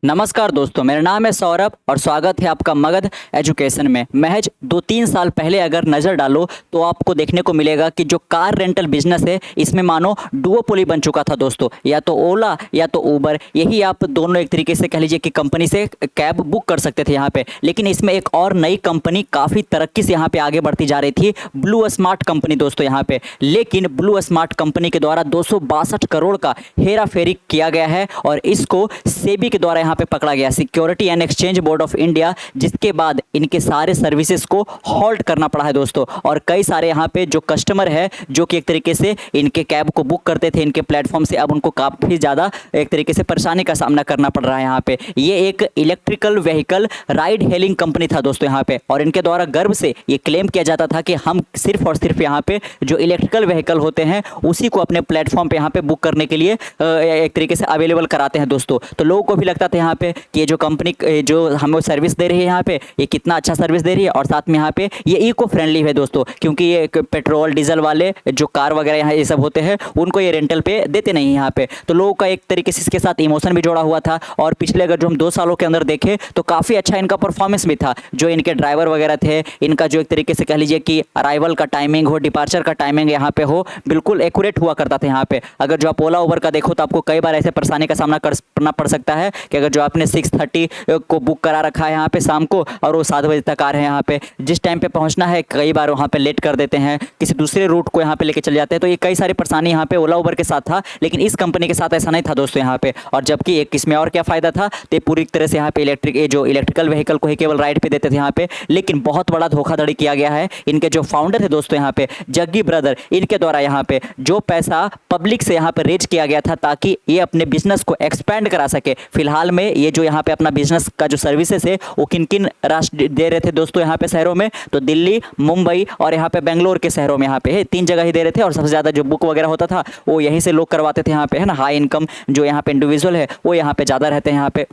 नमस्कार दोस्तों, मेरा नाम है सौरभ और स्वागत है आपका मगध एजुकेशन में। महज 2-3 साल पहले अगर नज़र डालो तो आपको देखने को मिलेगा कि जो कार रेंटल बिजनेस है इसमें मानो डुओपोली बन चुका था दोस्तों। या तो ओला या तो उबर, यही आप दोनों एक तरीके से कह लीजिए कि कंपनी से कैब बुक कर सकते थे यहाँ पे। लेकिन इसमें एक और नई कंपनी काफ़ी तरक्की से यहाँ पे आगे बढ़ती जा रही थी, ब्लू स्मार्ट कंपनी दोस्तों यहाँ पे। लेकिन ब्लू स्मार्ट कंपनी के द्वारा 262 करोड़ का हेरा फेरी किया गया है और इसको सेबी के द्वारा यहाँ पे पकड़ा गया, security and Exchange Board of India, जिसके बाद इनके सारे सर्विसेज को हॉल्ट करना पड़ा है दोस्तों। और कई सारे यहाँ पे जो कस्टमर है जो कि एक तरीके से इनके कैब को बुक करते थे इनके प्लेटफॉर्म से, अब उनको काफ़ी ज़्यादा एक तरीके से परेशानी का सामना करना पड़ रहा है यहाँ पे। ये एक electrical vehicle ride hailing company था दोस्तों यहाँ पे, और इनके द्वारा गर्व से ये क्लेम किया जाता था कि हम सिर्फ और सिर्फ यहाँ पे जो इलेक्ट्रिकल व्हीकल होते हैं उसी को अपने प्लेटफॉर्म पे यहाँ पे बुक करने के लिए एक तरीके से अवेलेबल कराते हैं दोस्तों। तो लोगों को भी लगता था यहाँ पे कि ये जो कंपनी जो हमें सर्विस दे रही है यहाँ पे, ये कितना अच्छा सर्विस दे रही है, और साथ में यहाँ पे ये इको फ्रेंडली है दोस्तों, क्योंकि ये पेट्रोल डीजल वाले जो कार वगैरह यहाँ ये सब होते हैं उनको ये रेंटल पे देते नहीं यहाँ पे। तो लोगों का एक तरीके से इसके साथ इमोशन भी जुड़ा हुआ था। और पिछले अगर जो हम 2 सालों के अंदर देखें तो काफ़ी अच्छा इनका परफॉर्मेंस भी था। जो इनके ड्राइवर वगैरह थे, इनका जो एक तरीके से कह लीजिए कि अराइवल का टाइमिंग हो, डिपार्चर का टाइमिंग यहाँ पे हो, बिल्कुल एक्यूरेट हुआ करता था यहाँ पे। अगर जो आप ओला उबर का देखो तो आपको कई बार ऐसे परेशानी का सामना करना पड़ सकता है कि अगर जो आपने 6:30 को बुक करा रखा है यहाँ पे शाम को और वो 7 बजे तक आ रहे हैं यहाँ पे, जिस टाइम पे पहुँचना है कई बार वहाँ पे लेट कर देते हैं, किसी दूसरे रूट को यहाँ पे लेके चले जाते हैं। तो ये कई सारी परेशानी यहाँ पे ओला उबर के साथ था, लेकिन इस कंपनी के साथ ऐसा नहीं था दोस्तों यहाँ पे। और जबकि एक इसमें और क्या फ़ायदा था, तो पूरी तरह से यहाँ पे इलेक्ट्रिकल व्हीकल को ही केवल राइड पे देते थे यहाँ पे। लेकिन बहुत बड़ा धोखाधड़ी किया गया है। इनके जो फाउंडर थे दोस्तों यहाँ पे, जग्गी ब्रदर, इनके द्वारा यहाँ पे जो पैसा पब्लिक से यहाँ पे रेज किया गया था ताकि ये अपने बिजनेस को एक्सपेंड करा सके। फिलहाल में ये जो यहाँ पे अपना बिजनेस का जो सर्विसेज है वो किन किन राष्ट्र दे रहे थे दोस्तों यहाँ पे शहरों में, तो दिल्ली, मुंबई और यहाँ पे बेंगलोर के शहरों में यहाँ पे है 3 जगह ही दे रहे थे। और सबसे ज़्यादा जो बुक वगैरह होता था वो यहीं से लोग करवाते थे यहाँ पे, है ना। हाई इनकम जो यहाँ पे इंडिविजुअल है वो यहाँ पे ज़्यादा रहते हैं यहाँ पे,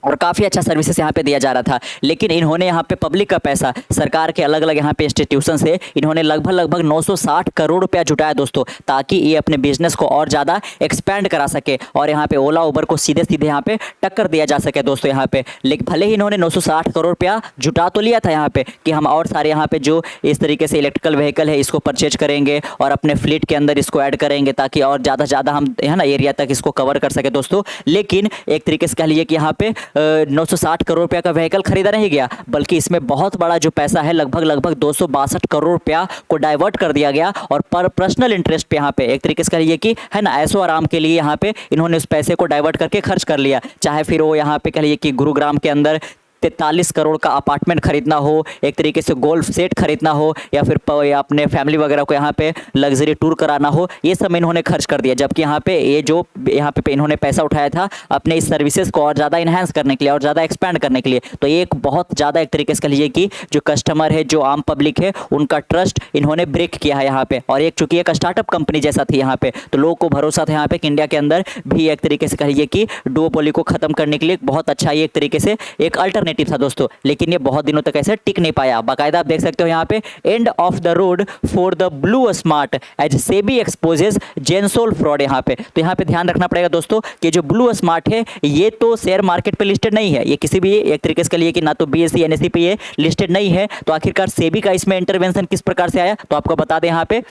और काफ़ी अच्छा सर्विसेज यहाँ पे दिया जा रहा था। लेकिन इन्होंने यहाँ पे पब्लिक का पैसा सरकार के अलग अलग यहाँ पे इंस्टीट्यूशन से इन्होंने लगभग 960 करोड़ रुपया जुटाया दोस्तों, ताकि ये अपने बिजनेस को और ज़्यादा एक्सपेंड करा सके और यहाँ पे ओला उबर को सीधे सीधे यहाँ पे टक्कर दिया जा सके दोस्तों यहाँ पे। लेकिन भले ही इन्होंने 960 करोड़ रुपया जुटा तो लिया था यहाँ पे कि हम और सारे यहाँ पे जो इस तरीके से इलेक्ट्रिकल व्हीकल है इसको परचेज करेंगे और अपने फ्लीट के अंदर इसको ऐड करेंगे ताकि और ज़्यादा से ज़्यादा हम, है ना, एरिया तक इसको कवर कर सके दोस्तों। लेकिन एक तरीके से कह लीजिए कि यहाँ पे 960 करोड़ रुपया का व्हीकल खरीदा नहीं गया, बल्कि इसमें बहुत बड़ा जो पैसा है लगभग 262 करोड़ रुपया को डाइवर्ट कर दिया गया और पर पर्सनल इंटरेस्ट पे यहाँ पे एक तरीके से कहिए कि, है ना, ऐशो आराम के लिए यहाँ पे इन्होंने उस पैसे को डाइवर्ट करके खर्च कर लिया। चाहे फिर वो यहाँ पे कहिए कि गुरुग्राम के अंदर 43 करोड़ का अपार्टमेंट खरीदना हो, एक तरीके से गोल्फ सेट खरीदना हो, या फिर अपने फैमिली वगैरह को यहाँ पे लग्जरी टूर कराना हो, ये सब इन्होंने खर्च कर दिया। जबकि यहाँ पे ये जो यहाँ पे इन्होंने पैसा उठाया था अपने इस सर्विसेज को और ज़्यादा इन्हांस करने के लिए और ज़्यादा एक्सपैंड करने के लिए। तो एक बहुत ज़्यादा एक तरीके से कह लीजिए कि जो कस्टमर है, जो आम पब्लिक है, उनका ट्रस्ट इन्होंने ब्रेक किया है यहाँ पे। और एक चूँकि एक स्टार्टअप कंपनी जैसा थी यहाँ पे, तो लोगों को भरोसा था यहाँ पे कि इंडिया के अंदर भी एक तरीके से कह लीजिए कि डुओपोली को ख़त्म करने के लिए बहुत अच्छा ये एक तरीके से एक अल्टरनेटिव था दोस्तों। लेकिन ये बहुत दिनों तक ऐसे टिक नहीं पाया। बाकायदा आप देख सकते हो यहाँ पे, end of the road for the BluSmart as SEBI exposes Gensol fraud यहाँ पे। तो यहाँ पे ध्यान रखना पड़ेगा दोस्तों कि जो ब्लू स्मार्ट है ये तो शेयर मार्केट पे लिस्टेड नहीं है, ये किसी भी एक तरीके से कहिए कि ना तो बीएसई एनएसई पे ये लिस्टेड नहीं है। तो आखिरकार सेबी का इसमें इंटरवेंशन किस प्रकार से आया, तो आपको बता दें यहाँ पे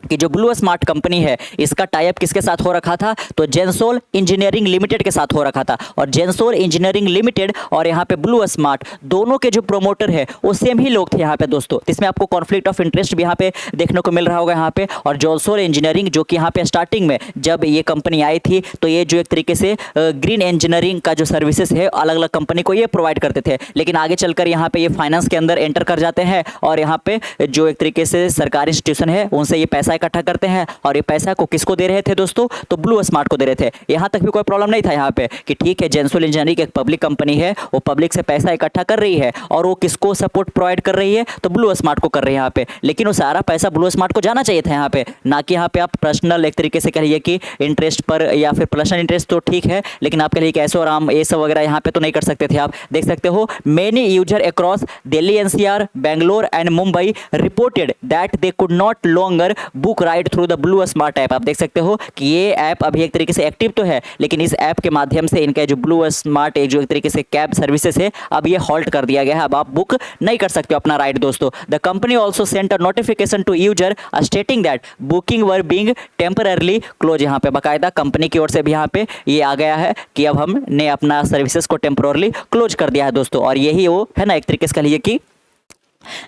कि जो ब्लू स्मार्ट कंपनी है इसका टाई अप किसके साथ हो रखा था, तो जेनसोल इंजीनियरिंग लिमिटेड के साथ हो रखा था। और जेनसोल इंजीनियरिंग लिमिटेड और यहाँ पे ब्लू स्मार्ट दोनों के जो प्रोमोटर है वो सेम ही लोग थे यहाँ पे दोस्तों। इसमें आपको कॉन्फ्लिक्ट ऑफ इंटरेस्ट भी यहाँ पे देखने को मिल रहा होगा यहाँ पे। और जेनसोल इंजीनियरिंग जो कि यहाँ पे स्टार्टिंग में जब ये कंपनी आई थी तो ये जो एक तरीके से ग्रीन इंजीनियरिंग का जो सर्विसेज है अलग अलग कंपनी को ये प्रोवाइड करते थे। लेकिन आगे चलकर यहाँ पे ये फाइनेंस के अंदर एंटर कर जाते हैं और यहाँ पे जो एक तरीके से सरकारी इंस्टीट्यूशन है उनसे ये पैसा इकट्ठा करते हैं। और ये पैसा को किसको दे रहे थे दोस्तों, तो ब्लू स्मार्ट को दे रहे थे। यहाँ तक भी कोई प्रॉब्लम नहीं था यहाँ पे कि ठीक है जेनसोल इंजीनियरिंग एक पब्लिक कंपनी है, वो पब्लिक से पैसा इकट्ठा कर रही है और वो किसको सपोर्ट प्रोवाइड कर रही है, तो ब्लू स्मार्ट को कर रही है यहाँ पे। लेकिन वो सारा पैसा ब्लू स्मार्ट को जाना चाहिए था यहाँ पे, ना कि यहाँ पे आप पर्सनल एक तरीके से कहिए कि इंटरेस्ट पर, या फिर पर्सनल इंटरेस्ट तो ठीक है लेकिन आप कहिए कि ऐसो आराम ये सब वगैरह यहाँ पे तो नहीं कर सकते थे। आप देख सकते हो many user across Delhi NCR, Bangalore and Mumbai reported that they could not longer book ride through the BluSmart app. आप देख सकते हो कि ये ऐप अभी एक तरीके से एक्टिव तो है, लेकिन इस ऐप के माध्यम से इनका जो ब्लू स्मार्ट जो एक तरीके से कैब सर्विसेज है अब ये हॉल्ट कर दिया गया है। अब आप बुक नहीं कर सकते हो अपना राइड दोस्तों। The company also sent a notification to user stating that booking were being temporarily close. यहाँ पे बाकायदा कंपनी की ओर से भी यहाँ पे ये आ गया है कि अब हमने अपना सर्विसेज को टेम्पोरली क्लोज कर दिया है दोस्तों। और यही वो है ना, एक तरीके से कह लीजिए कि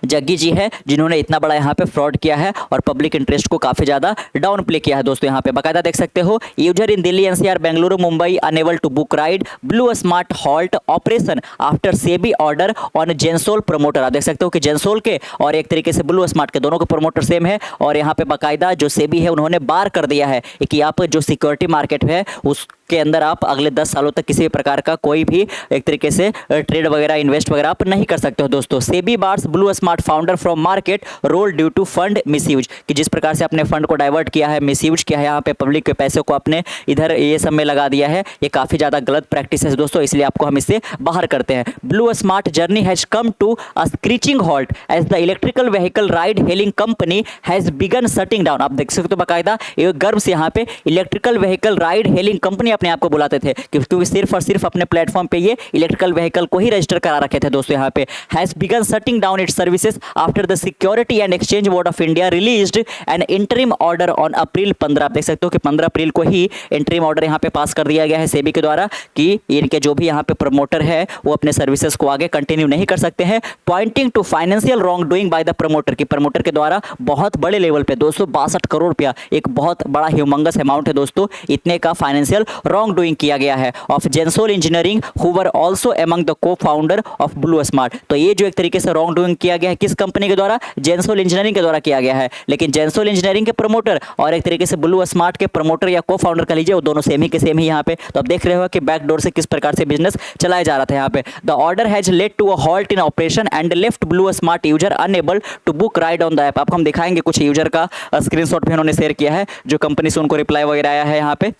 जग्गी जी है जिन्होंने इतना बड़ा यहाँ पे फ्रॉड किया है और पब्लिक इंटरेस्ट को काफी ज्यादा डाउन प्ले किया है दोस्तों। यहाँ पे बाकायदा देख सकते हो, user in Delhi NCR Bengaluru Mumbai unable to book ride BluSmart halt operation after SEBI order on Gensol promoter. आप देख सकते हो कि जेंसोल के और एक तरीके से ब्लू स्मार्ट के दोनों के प्रमोटर सेम है। और यहाँ पे बाकायदा जो सेबी है उन्होंने बार कर दिया है कि आप जो सिक्योरिटी मार्केट है उसके अंदर आप अगले 10 सालों तक किसी भी प्रकार का कोई भी एक तरीके से ट्रेड वगैरह इन्वेस्ट वगैरह आप नहीं कर सकते हो दोस्तों। SEBI bars BluSmart founder from market role due to fund misuse, कि जिस प्रकार से अपने फंड को डाइवर्ट किया है, मिसयूज किया है, यहाँ पे पब्लिक के पैसे को अपने इधर ये सब में लगा दिया है, ये काफी ज्यादा गलत प्रैक्टिस है दोस्तों, इसलिए आपको हम इससे बाहर करते हैं। BluSmart journey has come to a screeching halt as the electrical vehicle ride hailing company has begun shutting down. आप देख सकते हो बाकायदा ये गर्व से यहाँ पे electrical vehicle ride hailing company अपने आप को बुलाते थे, क्योंकि सिर्फ और सिर्फ अपने प्लेटफॉर्म पे ये इलेक्ट्रिकल व्हीकल को ही रजिस्टर करा रखे थे दोस्तों। यहाँ पे has begun shutting down its services after the Securities and Exchange Board of India released an interim order on April 15। आप देख सकते हो कि 15 अप्रैल को ही इंटरिम ऑर्डर यहाँ पे पास कर दिया गया है सेबी के द्वारा कि इनके जो भी यहाँ पे प्रमोटर है वो अपने सर्विसेज को आगे कंटिन्यू नहीं कर सकते हैं, pointing to financial wrong doing by the promoter, की प्रमोटर के द्वारा बहुत बड़े लेवल पे 262 करोड़ रुपया, एक बहुत बड़ा ह्यूमंगस अमाउंट है दोस्तों, इतने का फाइनेंशियल रॉन्ग डूइंग किया गया है of Gensol engineering who were also among the cofounder of BluSmart. तो ये जो एक तरीके से रॉन्ग डूइंग किया गया है किस कंपनी के द्वारा, जेंसोल इंजीनियरिंग के द्वारा किया गया है। लेकिन जेंसोल इंजीनियरिंग के प्रमोटर और एक तरीके से ब्लू स्मार्ट के प्रमोटर या को फाउंडर कह लीजिए, वो दोनों सेम ही के सेम ही यहाँ पे। तो आप देख रहे हो कि बैकडोर से किस प्रकार से बिजनेस चलाया जा रहा था यहाँ पे। The order has led to a halt in operation and left BluSmart user unable to book ride on the app. आपको हम दिखाएंगे कुछ यूजर का स्क्रीनशॉट भी उन्होंने शेयर किया है जो कंपनी से उनको रिप्लाई वगैरह आया है यहाँ पे।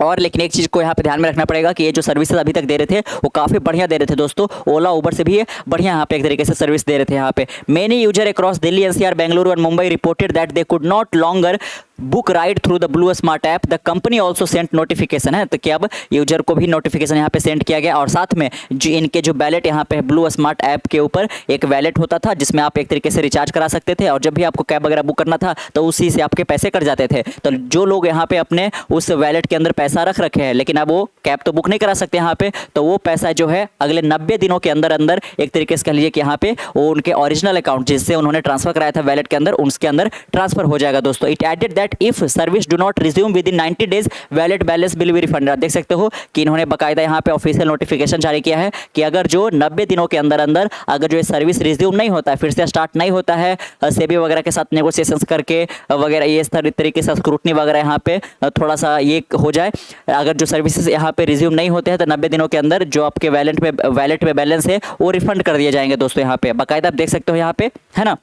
और लेकिन एक चीज़ को यहाँ पे ध्यान में रखना पड़ेगा कि ये जो सर्विसेज अभी तक दे रहे थे वो काफ़ी बढ़िया दे रहे थे दोस्तों, ओला उबर से भी ये बढ़िया यहाँ पे एक तरीके से सर्विस दे रहे थे यहाँ पे। Many user across Delhi NCR Bengaluru and Mumbai reported that they could not longer book ride through the BluSmart app. The company also sent notification है, तो कि अब यूजर को भी नोटिफिकेशन यहाँ पे सेंड किया गया। और साथ में जो इनके जो वैलेट यहाँ पे ब्लू स्मार्ट ऐप के ऊपर एक वैलेट होता था जिसमें आप एक तरीके से रिचार्ज करा सकते थे, और जब भी आपको कैब वगैरह बुक करना था तो उसी से आपके पैसे कट जाते थे। तो जो लोग यहाँ पे अपने उस वैलेट के अंदर पैसा रख रखे हैं लेकिन अब वो कैब तो बुक नहीं करा सकते यहाँ पे, तो वो पैसा जो है अगले 90 दिनों के अंदर अंदर एक तरीके से कह लीजिए कि यहाँ पे वो उनके ओरिजिनल अकाउंट जिससे उन्होंने ट्रांसफर कराया था वैलेट के अंदर, उसके अंदर ट्रांसफर हो जाएगा दोस्तों। It added that if service do not resume within 90 days wallet balance will be refunded. आप देख सकते हो कि इन्होंने बाकायदा यहाँ पे ऑफिशियल नोटिफिकेशन जारी किया है कि अगर जो 90 दिनों के अंदर अंदर अगर जो सर्विस रिज्यूम नहीं होता है, फिर से स्टार्ट नहीं होता है, सेबी वगैरह के साथ नेगोशिएशंस करके वगैरह ये तरीके से स्क्रूटनी वगैरह यहाँ पे थोड़ा सा ये हो जाए, अगर जो सर्विसेज यहाँ पे रिज्यूम नहीं होते हैं तो 90 दिनों के अंदर जो आपके वैलेट में बैलेंस है वो रिफंड कर दिए जाएंगे दोस्तों। यहाँ पे बाकायदा आप देख सकते हो यहाँ पे है ना,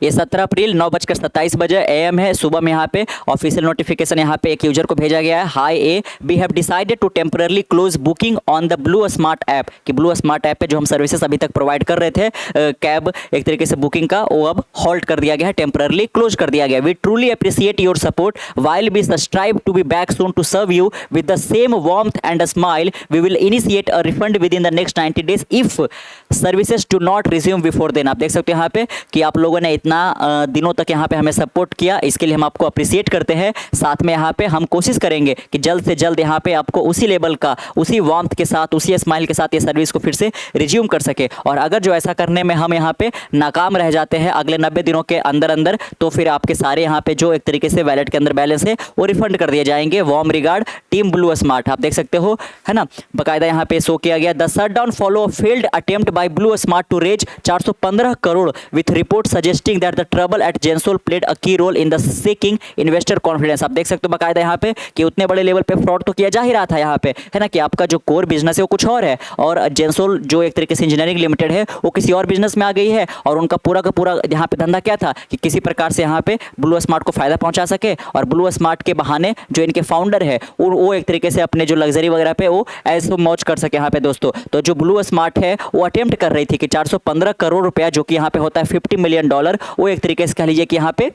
ये 17 अप्रैल 9:27 AM है सुबह में यहाँ पे ऑफिशियल नोटिफिकेशन यहाँ पे एक यूजर को भेजा गया है। Hi a we have decided to temporarily close booking on the BluSmart app, कि ब्लू स्मार्ट ऐप पे जो हम सर्विसेज अभी तक प्रोवाइड कर रहे थे कैब एक तरीके से बुकिंग का, वो अब हॉल्ट कर दिया गया है, टेम्पररली क्लोज कर दिया गया। We truly appreciate your support while we strive to be back soon to serve you with the same warmth and smile. We will initiate a refund within the next 90 days if services do not resume before then. आप देख सकते हो यहाँ पे कि आप लोगों ने इतना दिनों तक यहाँ पे हमें सपोर्ट किया, इसके लिए हम आपको अप्रिशिएट करते हैं। साथ में यहाँ पे हम कोशिश करेंगे कि जल्द से जल्द यहाँ पे आपको उसी लेवल का, उसी वार्मथ के साथ, उसी स्माइल के साथ ये सर्विस को फिर से रिज्यूम कर सके। और अगर जो ऐसा करने में हम यहाँ पे नाकाम रह जाते हैं अगले 90 दिनों के अंदर अंदर, तो फिर आपके सारे यहाँ पे जो एक तरीके से वैलेट के अंदर बैलेंस है वो रिफंड कर दिए जाएंगे। Warm regard team blue smart. आप देख सकते हो है ना, बाकायदा यहाँ पे शो किया गया। The shutdown follow failed attempt by BluSmart to raise 415 crore with report suggesting that the trouble at Gensol played a key role in the shaking investor confidence. आप देख सकते हो बाकायदा यहाँ पे कि उतने बड़े लेवल पे फ्रॉड तो किया जा ही रहा था यहाँ पे है ना, कि आपका जो कोर बिजनेस है वो कुछ और है और जेंसोल जो एक तरीके से इंजीनियरिंग लिमिटेड है वो किसी और बिजनेस में आ गई है, और उनका पूरा का पूरा यहाँ पे धंधा क्या था कि किसी प्रकार से यहाँ पे ब्लू स्मार्ट को फायदा पहुंचा सके, और ब्लू स्मार्ट के बहाने जो इनके फाउंडर है वो एक तरीके से अपने जो लग्जरी वगैरह पे वो ऐसे मौज कर सके यहाँ पे दोस्तों। तो जो ब्लू स्मार्ट है वो अटेम्प्ट कर रही थी कि 415 करोड़ रुपया जो कि यहाँ पे होता है $50 मिलियन, वो एक तरीके से कह लीजिए कि यहाँ पे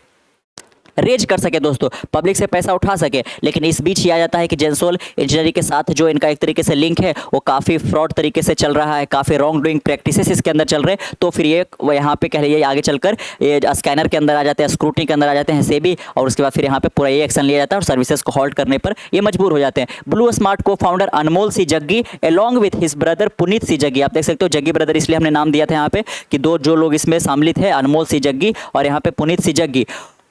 रेज कर सके दोस्तों, पब्लिक से पैसा उठा सके। लेकिन इस बीच ही आ जाता है कि जेंसोल इंजीनियरिंग के साथ जो इनका एक तरीके से लिंक है वो काफ़ी फ्रॉड तरीके से चल रहा है, काफ़ी रॉन्ग डूइंग प्रैक्टिसेस इसके अंदर चल रहे। तो फिर ये यहाँ पे कह लीजिए आगे चलकर ये स्कैनर के अंदर आ जाते हैं, स्क्रूटनी के अंदर आ जाते हैं सेबी, और उसके बाद फिर यहाँ पे पूरा ये एक्शन लिया जाता है और सर्विसेज को हॉल्ट करने पर ये मजबूर हो जाते हैं। BluSmart cofounder Anmol C Jaggi along with his brother Puneet C Jaggi, आप देख सकते हो जग्गी ब्रदर इसलिए हमने नाम दिया था यहाँ पे कि दो जो लोग इसमें शामिल थे, अनमोल सी जग्गी और यहाँ पे Puneet C Jaggi,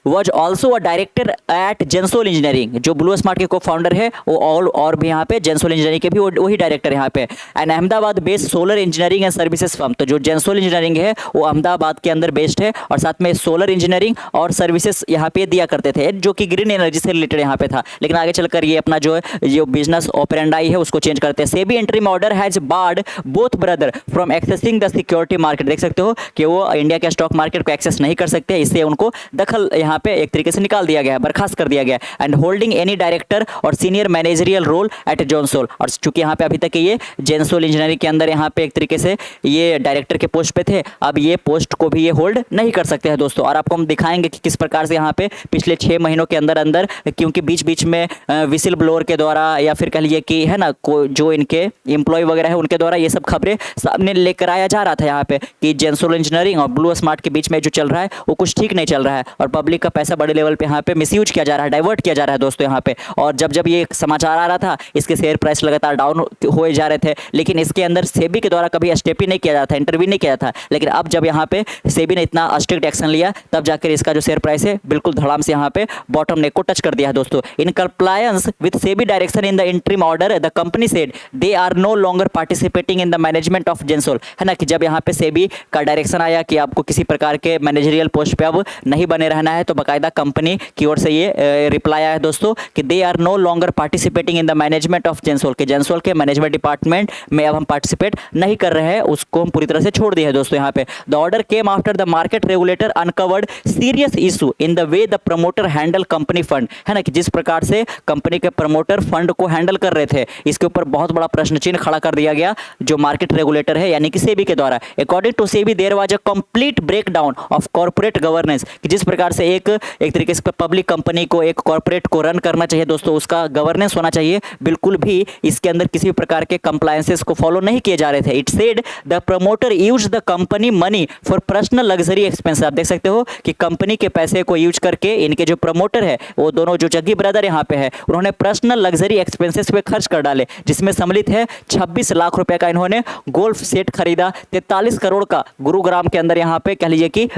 was also a director at Gensol engineering. जो ब्लू स्मार्ट के को फाउंडर है वो और भी यहाँ पे जेंसोल इंजीनियरिंग के भी वही डायरेक्टर यहाँ पे। And Ahmedabad based solar engineering and services firm, तो जो जेंसोल इंजीनियरिंग है वो अहमदाबाद के अंदर बेस्ड है और साथ में सोलर इंजीनियरिंग और सर्विसेज यहाँ पे दिया करते थे, जो कि ग्रीन एनर्जी से रिलेटेड यहाँ पे था। लेकिन आगे चलकर ये अपना जो बिजनेस ऑपरेंडाई है उसको चेंज करते हैं। SEBI interim order has barred both brother from accessing the security market, देख सकते हो कि वो इंडिया के स्टॉक मार्केट को एक्सेस नहीं कर सकते, इससे उनको दखल यहाँ पे एक तरीके से निकाल दिया गया, बर्खास्त कर दिया गया। एंड होल्डिंग एनी डायरेक्टर और senior managerial role at Gensol, और चूंकि यहाँ पे अभी तक ये जेंसोल इंजीनियरिंग के अंदर यहाँ पे एक तरीके से ये डायरेक्टर के पोस्ट पे थे, अब ये पोस्ट को भी ये होल्ड नहीं कर सकते हैं दोस्तों। और आपको हम दिखाएंगे कि किस प्रकार से यहाँ पे पिछले 6 महीनों के अंदर अंदर, क्योंकि बीच बीच में विसिल ब्लोअर के द्वारा या फिर कह लीजिए कि है ना जो इनके एम्प्लॉय वगैरह है उनके द्वारा ये सब खबरें सामने लेकर आया जा रहा था यहाँ पे कि जेंसोल इंजीनियरिंग और ब्लू स्मार्ट के बीच में जो चल रहा है वो कुछ ठीक नहीं चल रहा है और पब्लिक का पैसा बड़े लेवल पे यहाँ पे मिसयूज किया जा रहा है, डाइवर्ट किया जा रहा है दोस्तों यहाँ पे। और जब जब ये समाचार आ रहा था इसके शेयर प्राइस लगातार डाउन हो जा रहे थे, लेकिन इसके अंदर सेबी के द्वारा कभी स्टेप ही नहीं किया जाता था, इंटरव्यू नहीं किया था। लेकिन अब जब यहाँ पे सेबी ने इतना स्ट्रिक्ट एक्शन लिया तब जाकर इसका जो शेयर प्राइस है बिल्कुल धड़ाम से यहाँ पे बॉटम नेक को टच कर दिया है दोस्तों। In compliance with SEBI direction in the interim order the company said they are no longer participating in the management of Gensol, है ना कि जब यहाँ पे सेबी का डायरेक्शन आया कि आपको किसी प्रकार के मैनेजरियल पोस्ट पे अब नहीं बने रहना है, तो बाकायदा कंपनी की ओर से ये रिप्लाई आया है दोस्तों कि they are no longer participating in the management of Gensol, के जेंसोल के मैनेजमेंट डिपार्टमेंट में अब हम पार्टिसिपेट नहीं कर रहे हैं, उसको हम पूरी तरह से छोड़ दिए हैं दोस्तों यहाँ पे। The order came after the market regulator uncovered serious issue in the way the promoter handle company fund, है ना कि जिस प्रकार से कंपनी के प्रमोटर फंड को हैंडल कर रहे थे इसके ऊपर बहुत बड़ा प्रश्न चिन्ह खड़ा कर दिया गया जो मार्केट रेगुलेटर है यानी कि सेबी के द्वारा। According to SEBI there was a complete breakdown of corporate governance, कि जिस प्रकार से एक तरीके से पब्लिक कंपनी को एक कॉर्पोरेट को रन करना चाहिए दोस्तों, उसका गवर्नेंस होना चाहिए, बिल्कुल भी इसके अंदर किसी भी प्रकार के कंप्लायंसेस को फॉलो नहीं किए जा रहे थे। It said the promoter use the company money for personal luxury expense, आप देख सकते हो कि कंपनी के पैसे को यूज करके इनके जो प्रमोटर है वो दोनों जो जग्गी ब्रदर यहाँ पे है उन्होंने पर्सनल लग्जरी एक्सपेंसेस पे खर्च कर डाले, जिसमें सम्मिलित है 26 लाख रुपए का इन्होंने गोल्फ सेट खरीदा, 43 करोड़ का गुरुग्राम के अंदर यहाँ पे कह लीजिए कि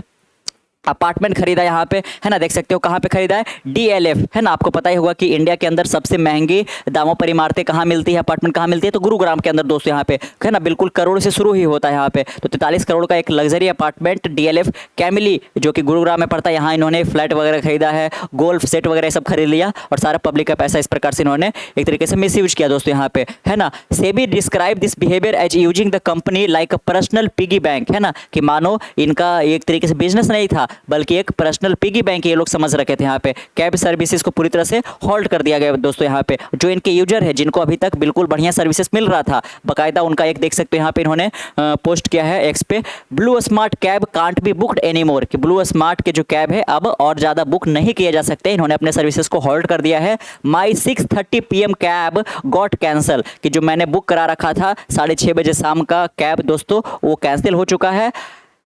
अपार्टमेंट खरीदा यहाँ पे, है ना देख सकते हो कहाँ पे खरीदा है, डीएलएफ, है ना आपको पता ही होगा कि इंडिया के अंदर सबसे महंगी दामों पर इमारतें कहाँ मिलती है, अपार्टमेंट कहाँ मिलती है, तो गुरुग्राम के अंदर दोस्तों यहाँ पे, है ना बिल्कुल करोड़ से शुरू ही होता है यहाँ पे। तो 43 करोड़ का एक लग्जरी अपार्टमेंट डीएलएफ कैमिली जो कि गुरुग्राम में पड़ता है, यहाँ इन्होंने फ्लैट वगैरह खरीदा है, गोल्फ सेट वगैरह सब खरीद लिया और सारा पब्लिक का पैसा इस प्रकार से इन्होंने एक तरीके से मिस यूज किया दोस्तों यहाँ पे, है ना। SEBI describe this behaviour as using the company like a personal piggy bank, है ना कि मानो इनका एक तरीके से बिजनेस नहीं था बल्कि एक पर्सनल पिगी बैंक ये लोग समझ रखे थे। यहाँ पे कैब सर्विसेज को पूरी तरह से होल्ड कर दिया गया दोस्तों यहाँ पे। जो इनके यूजर है जिनको अभी तक बिल्कुल बढ़िया सर्विसेज मिल रहा था, बाकायदा उनका एक देख सकते हो यहाँ पे इन्होंने पोस्ट किया है एक्स पे, blue smart cab can't be booked anymore, कि ब्लू स्मार्ट के जो कैब है अब और ज्यादा बुक नहीं किए जा सकते, इन्होंने अपने सर्विसेज को होल्ड कर दिया है। माई 6:30 PM कैब गॉट कैंसल, कि जो मैंने बुक करा रखा था 6:30 बजे शाम का कैब दोस्तों वो कैंसिल हो चुका है।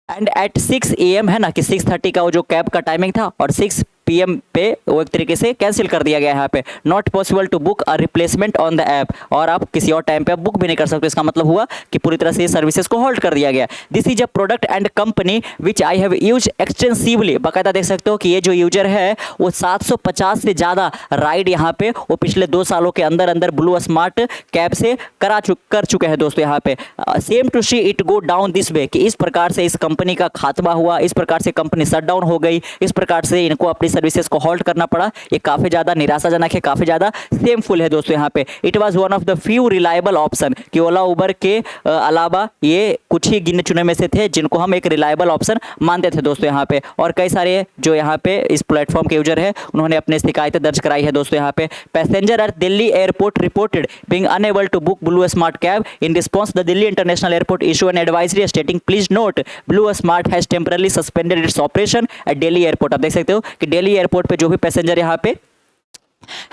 एंड एट 6 AM, है ना कि 6:30 का वो जो कैब का टाइमिंग था और 6 PM पे वो एक तरीके से कैंसिल कर दिया गया है यहाँ पे। Not possible to book a replacement on the app, और आप किसी और टाइम पे बुक भी नहीं कर सकते। इसका मतलब हुआ कि पूरी तरह से सर्विसेज को होल्ड कर दिया गया। This is a product and company which I have use extensively, बाकायदा देख सकते हो कि ये जो यूजर है वो 750 से ज़्यादा राइड यहाँ पे वो पिछले 2 सालों के अंदर अंदर ब्लू स्मार्ट कैब से कर चुके हैं दोस्तों यहाँ पे। Same to see it go down this way, कि इस प्रकार से इस कंपनी का खात्मा हुआ, इस प्रकार से कंपनी शट डाउन हो गई, इस प्रकार से इनको अपनी सर्विसेज को होल्ड करना पड़ा, ये काफी ज्यादा निराशाजनक है, काफी ज्यादा सेमफुल है दोस्तों यहाँ पे। It was one of the few reliable option, कि ओला उबर के अलावा ये कुछ ही गिने चुने में से थे जिनको हम एक रिलायबल ऑप्शन मानते थे दोस्तों यहाँ पे। और कई सारे जो यहाँ पे इस प्लेटफॉर्म के यूजर है उन्होंने अपने शिकायतें दर्ज कराई है दोस्तों यहाँ पे। Passenger at Delhi airport reported being unable to book BluSmart cab. In response the Delhi international airport issue an advisory stating please note BluSmart has temporarily suspended its operation at Delhi airport. आप देख सकते हो कि Delhi Delhi airport पे जो भी passenger यहाँ पे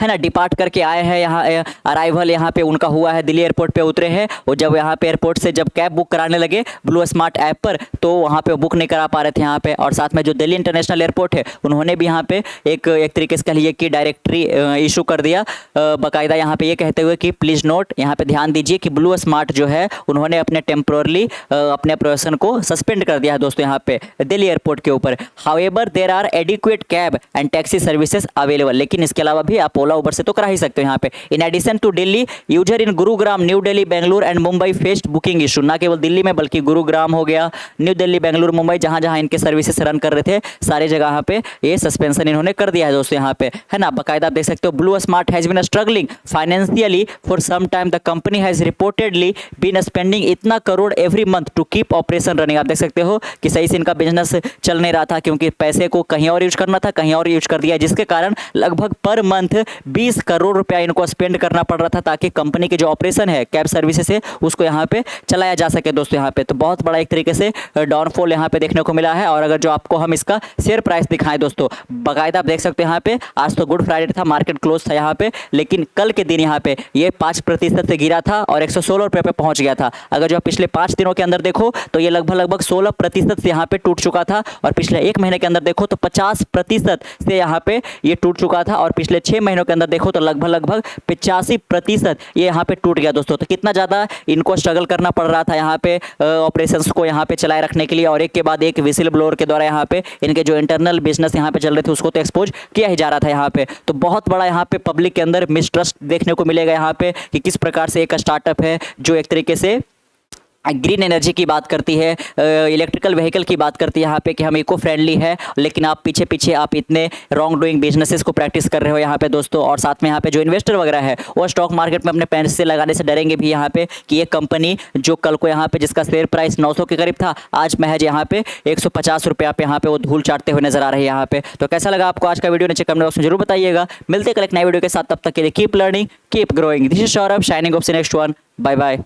है ना डिपार्ट करके आए हैं, यहाँ अराइवल यहाँ पे उनका हुआ है, दिल्ली एयरपोर्ट पे उतरे हैं, और जब यहाँ पे एयरपोर्ट से जब कैब बुक कराने लगे ब्लू स्मार्ट ऐप पर, तो वहाँ पे बुक नहीं करा पा रहे थे यहाँ पे। और साथ में जो दिल्ली इंटरनेशनल एयरपोर्ट है उन्होंने भी यहाँ पे एक तरीके से कह लीजिए कि डायरेक्टरी इशू कर दिया बाकायदा, यहाँ पे ये कहते हुए कि प्लीज़ नोट, यहाँ पे ध्यान दीजिए कि ब्लू स्मार्ट जो है उन्होंने अपने टेम्पोरली अपने ऑपरेशन को सस्पेंड कर दिया है दोस्तों यहाँ पे दिल्ली एयरपोर्ट के ऊपर। However there are adequate cab and taxi services available, लेकिन इसके अलावा भी आप ओला उबर से तो करा ही सकते हो यहाँ पे। In addition to Delhi, user in Gurugram, new Delhi, Bengaluru and Mumbai faced booking issue. ना केवल दिल्ली में बल्कि गुरुग्राम हो गया, न्यू दिल्ली, बेंगलुरु, मुंबई, जहां जहां इनके सर्विसेज रन कर रहे थे सारे जगह यहाँ पे ये सस्पेंशन इन्होंने कर दिया है दोस्तों यहाँ पे, है ना। बाकायदा आप देख सकते हो BluSmart has been struggling financially for some time, the company has reportedly been spending इतना crore every month to keep operation running. आप देख सकते हो कि सही से इनका बिजनेस चल नहीं रहा था, क्योंकि पैसे को कहीं और यूज करना था, कहीं और यूज कर दिया, जिसके कारण लगभग पर मंथ 20 करोड़ रुपया इनको स्पेंड करना पड़ रहा था ताकि कंपनी के जो ऑपरेशन है कैब सर्विसेज है उसको यहाँ पे चलाया जा सके दोस्तों यहाँ पे। तो बहुत बड़ा एक तरीके से डाउनफॉल यहाँ पे देखने को मिला है। और अगर जो आपको हम इसका शेयर प्राइस दिखाएं दोस्तों, बाकायदा आप देख सकते हैं यहाँ पे, आज तो गुड फ्राइडे था, मार्केट क्लोज था यहाँ पे, लेकिन कल के दिन यहाँ पे ये 5% से गिरा था और 116 रुपये पे पहुंच गया था। अगर जो पिछले 5 दिनों के अंदर देखो तो ये लगभग 16% से यहाँ पे टूट चुका था, और पिछले 1 महीने के अंदर देखो तो 50% से यहाँ पे ये टूट चुका था, और पिछले 6 महीनों के अंदर देखो तो लगभग 85% ये यहाँ पे टूट गया दोस्तों। तो कितना ज़्यादा इनको स्ट्रगल करना पड़ रहा था यहाँ पे ऑपरेशंस को यहाँ पे चलाए रखने के लिए, और एक के बाद एक विसिल ब्लोअर के द्वारा यहाँ पे इनके जो इंटरनल बिजनेस यहाँ पे चल रहे थे उसको तो एक्सपोज किया ही जा रहा था यहाँ पे। तो बहुत बड़ा यहाँ पे पब्लिक के अंदर मिसट्रस्ट देखने को मिलेगा यहाँ पे कि किस प्रकार से एक स्टार्टअप है जो एक तरीके से ग्रीन एनर्जी की बात करती है, इलेक्ट्रिकल व्हीकल की बात करती है यहाँ पे कि हम इको फ्रेंडली है, लेकिन आप पीछे आप इतने रॉन्ग डूइंग बिजनेसेस को प्रैक्टिस कर रहे हो यहाँ पे दोस्तों। और साथ में यहाँ पे जो इन्वेस्टर वगैरह है वो स्टॉक मार्केट में अपने पैसे लगाने से डरेंगे भी यहाँ पे कि ये कंपनी जो कल को यहाँ पे जिसका शेयर प्राइस 900 के करीब था, आज महज यहाँ पे 150 रुपया पे यहाँ पे वो धूल चाटते हुए नजर आ रहे हैं यहाँ पे। तो कैसा लगा आपको आज का वीडियो, नीचे कमेंट बॉक्स में जरूर बताइएगा। मिलते कल एक नए वीडियो के साथ, तब तक के लिए keep learning keep growing. This is Saurabh signing off the next one. Bye bye.